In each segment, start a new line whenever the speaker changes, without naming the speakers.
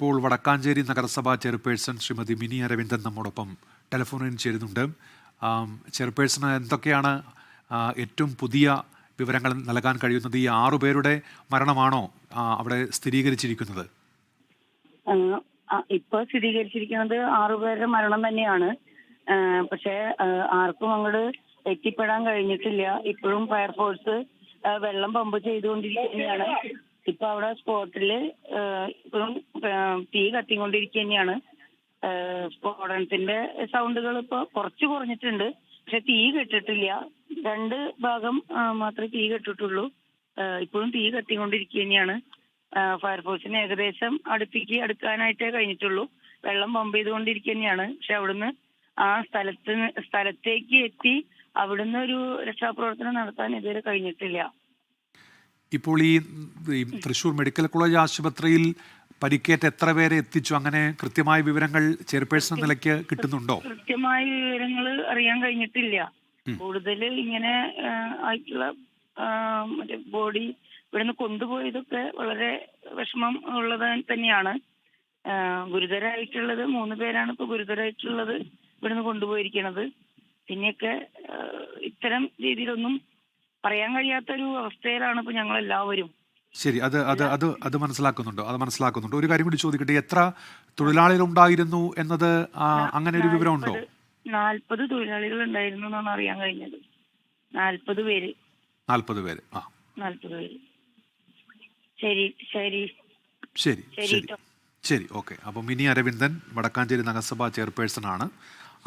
ഇപ്പോൾ വടക്കാഞ്ചേരി നഗരസഭാ chairperson Shrimati mini Aravindan നമ്മോടൊപ്പം ടെലിഫോണിൽ ചേരുന്നുണ്ട്. ചെയർപേഴ്സണ് എന്തൊക്കെയാണ് ഏറ്റവും പുതിയ വിവരങ്ങൾ നൽകാൻ കഴിയുന്നത്? ഈ 6 പേരുടെ മരണമാണോ അവിടെ സ്ഥിരീകരിച്ചിരിക്കുന്നത്?
ഇപ്പോൾ സ്ഥിരീകരിച്ചിരിക്കുന്നത് 6 പേരുടെ മരണം തന്നെയാണ്. പക്ഷേ ആർക്കും അങ്ങോട്ട് എത്തിപ്പെടാൻ കഴിഞ്ഞിട്ടില്ല. ഇപ്പോഴും ഫയർഫോഴ്സ് വെള്ളം പമ്പ് ചെയ്തുകൊണ്ടിരിക്കുകയാണ്. ഇപ്പൊ അവിടെ സ്പോട്ടില് ഇപ്പോഴും തീ കത്തിക്കൊണ്ടിരിക്കുക തന്നെയാണ്. സ്ഫോടനത്തിന്റെ സൗണ്ടുകൾ ഇപ്പൊ കുറച്ച് കുറഞ്ഞിട്ടുണ്ട്, പക്ഷെ തീ കെട്ടിട്ടില്ല. 2 ഭാഗം മാത്രമേ തീ കെട്ടിട്ടുള്ളൂ. ഇപ്പോഴും തീ കത്തിക്കൊണ്ടിരിക്കുക തന്നെയാണ്. ഫയർഫോഴ്സിന് ഏകദേശം അടുക്കാനായിട്ടേ കഴിഞ്ഞിട്ടുള്ളൂ. വെള്ളം പമ്പ് ചെയ്തുകൊണ്ടിരിക്കുക തന്നെയാണ്. പക്ഷെ അവിടുന്ന് ആ സ്ഥലത്തേക്ക് എത്തി അവിടുന്ന് ഒരു രക്ഷാപ്രവർത്തനം നടത്താൻ ഇതുവരെ കഴിഞ്ഞിട്ടില്ല.
ഇപ്പോൾ ഈ തൃശൂർ മെഡിക്കൽ കോളേജ് ആശുപത്രിയിൽ പരിക്കേറ്റ എത്ര പേരെ എത്തിച്ചു? അങ്ങനെ കൃത്യമായ വിവരങ്ങൾ ചെയർപേഴ്സൺ നിലയ്ക്ക് കിട്ടുന്നുണ്ടോ?
കൃത്യമായ വിവരങ്ങൾ അറിയാൻ കഴിഞ്ഞിട്ടില്ല. കൂടുതൽ ഇങ്ങനെ ആയിട്ടുള്ള മറ്റേ ബോഡി ഇവിടുന്ന് കൊണ്ടുപോയതൊക്കെ വളരെ വിഷമം ഉള്ളത് തന്നെയാണ്. ഗുരുതരമായിട്ടുള്ളത് 3 പേരാണ് ഇപ്പൊ ഗുരുതരമായിട്ടുള്ളത് ഇവിടുന്ന് കൊണ്ടുപോയിരിക്കുന്നത്. പിന്നെയൊക്കെ ഇത്തരം രീതിയിലൊന്നും പറയാൻ കഴിയാത്തൊരു അവസ്ഥയിലാണ് ഇപ്പൊ ഞങ്ങൾ എല്ലാവരും.
ശരി, അത് മനസ്സിലാക്കുന്നുണ്ടോ? ഒരു കാര്യം കൂടി ചോദിക്കട്ടെ, എത്ര തൊഴിലാളികൾ ഉണ്ടായിരുന്നു എന്നത് അങ്ങനെ ഒരു വിവരമുണ്ടോ?
40 തൊഴിലാളികൾ ഉണ്ടായിരുന്നു എന്നാണ് അറിയാൻ കഴിഞ്ഞത്. 40 പേര്.
40 പേര്. ശരി, ഓക്കെ. അപ്പം മിനി അരവിന്ദൻ വടക്കാഞ്ചേരി നഗരസഭാ ചെയർപേഴ്സൺ ആണ്.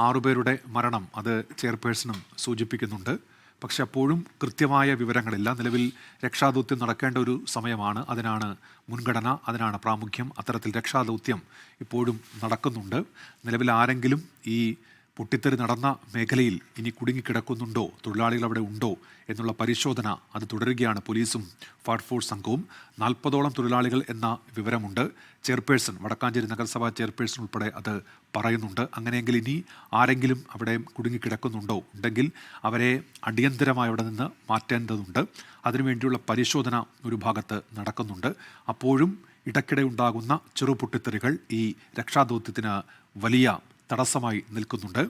6 പേരുടെ മരണം അത് ചെയർപേഴ്സണും സൂചിപ്പിക്കുന്നുണ്ട്. പക്ഷെ അപ്പോഴും കൃത്യമായ വിവരങ്ങളില്ല. നിലവിൽ രക്ഷാദൗത്യം നടക്കേണ്ട ഒരു സമയമാണ്. അതിനാണ് മുൻഗണന, അതിനാണ് പ്രാമുഖ്യം. അത്തരത്തിൽ രക്ഷാദൗത്യം ഇപ്പോഴും നടക്കുന്നുണ്ട്. നിലവിൽ ആരെങ്കിലും ഈ പൊട്ടിത്തെറി നടന്ന മേഖലയിൽ ഇനി കുടുങ്ങിക്കിടക്കുന്നുണ്ടോ, തൊഴിലാളികൾ അവിടെ ഉണ്ടോ എന്നുള്ള പരിശോധന അത് തുടരുകയാണ് പോലീസും ഫയർഫോഴ്സ് സംഘവും. 40ഓളം തൊഴിലാളികൾ എന്ന വിവരമുണ്ട്. ചെയർപേഴ്സൺ, വടക്കാഞ്ചേരി നഗരസഭാ ചെയർപേഴ്സൺ ഉൾപ്പെടെ അത് പറയുന്നുണ്ട്. അങ്ങനെയെങ്കിൽ ഇനി ആരെങ്കിലും അവിടെ കുടുങ്ങിക്കിടക്കുന്നുണ്ടോ, ഉണ്ടെങ്കിൽ അവരെ അടിയന്തരമായി അവിടെ നിന്ന് മാറ്റേണ്ടതുണ്ട്. അതിനുവേണ്ടിയുള്ള പരിശോധന ഒരു ഭാഗത്ത് നടക്കുന്നുണ്ട്. അപ്പോഴും ഇടയ്ക്കിടെ ഉണ്ടാകുന്ന ചെറുപൊട്ടിത്തെറികൾ ഈ രക്ഷാദൗത്യത്തിന് വലിയ തടസ്സമായി നിൽക്കുന്നുണ്ട്.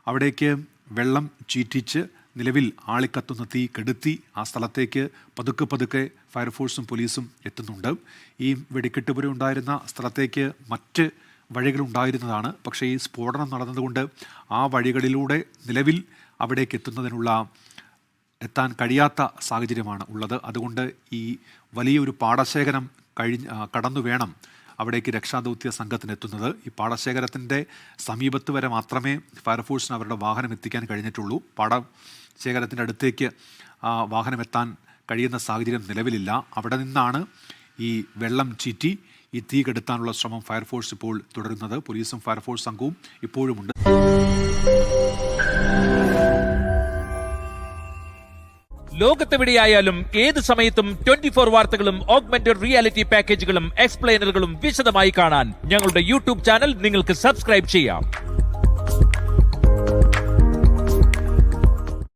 അവിടേക്ക് വെള്ളം ചീറ്റിച്ച് നിലവിൽ ആളിക്കത്തുന്ന തീ കെടുത്തി ആ സ്ഥലത്തേക്ക് പതുക്കെ ഫയർഫോഴ്സും പോലീസും എത്തുന്നുണ്ട്. ഈ വെടിക്കെട്ട് ഉണ്ടായിരുന്ന സ്ഥലത്തേക്ക് മറ്റ് വഴികളുണ്ടായിരുന്നതാണ്. പക്ഷേ ഈ സ്ഫോടനം നടന്നതുകൊണ്ട് ആ വഴികളിലൂടെ നിലവിൽ അവിടേക്ക് എത്താൻ കഴിയാത്ത സാഹചര്യമാണ് ഉള്ളത്. അതുകൊണ്ട് ഈ വലിയൊരു പാടശേഖരം കടന്നു വേണം അവിടേക്ക് രക്ഷാദൗത്യ സംഘത്തിന് എത്തുന്നത്. ഈ പാടശേഖരത്തിൻ്റെ സമീപത്ത് വരെ മാത്രമേ ഫയർഫോഴ്സിന് അവരുടെ വാഹനം എത്തിക്കാൻ കഴിഞ്ഞിട്ടുള്ളൂ. പാടശേഖരത്തിൻ്റെ അടുത്തേക്ക് വാഹനം എത്താൻ കഴിയുന്ന സാഹചര്യം നിലവിലില്ല. അവിടെ നിന്നാണ് ഈ വെള്ളം ചീറ്റി ഈ തീ കെടുത്താനുള്ള ശ്രമം ഫയർഫോഴ്സ് ഇപ്പോൾ തുടരുന്നത്. പോലീസും ഫയർഫോഴ്സ് സംഘവും ഇപ്പോഴുമുണ്ട്.
ലോകത്തെവിടെയായാലും ഏത് സമയത്തും 24 വാർത്തകളും ഓഗ്മെന്റഡ് റിയാലിറ്റി പാക്കേജുകളും എക്സ്പ്ലെയിനറുകളും വിശദമായി കാണാൻ ഞങ്ങളുടെ യൂട്യൂബ് ചാനൽ നിങ്ങൾക്ക് സബ്സ്ക്രൈബ് ചെയ്യാം.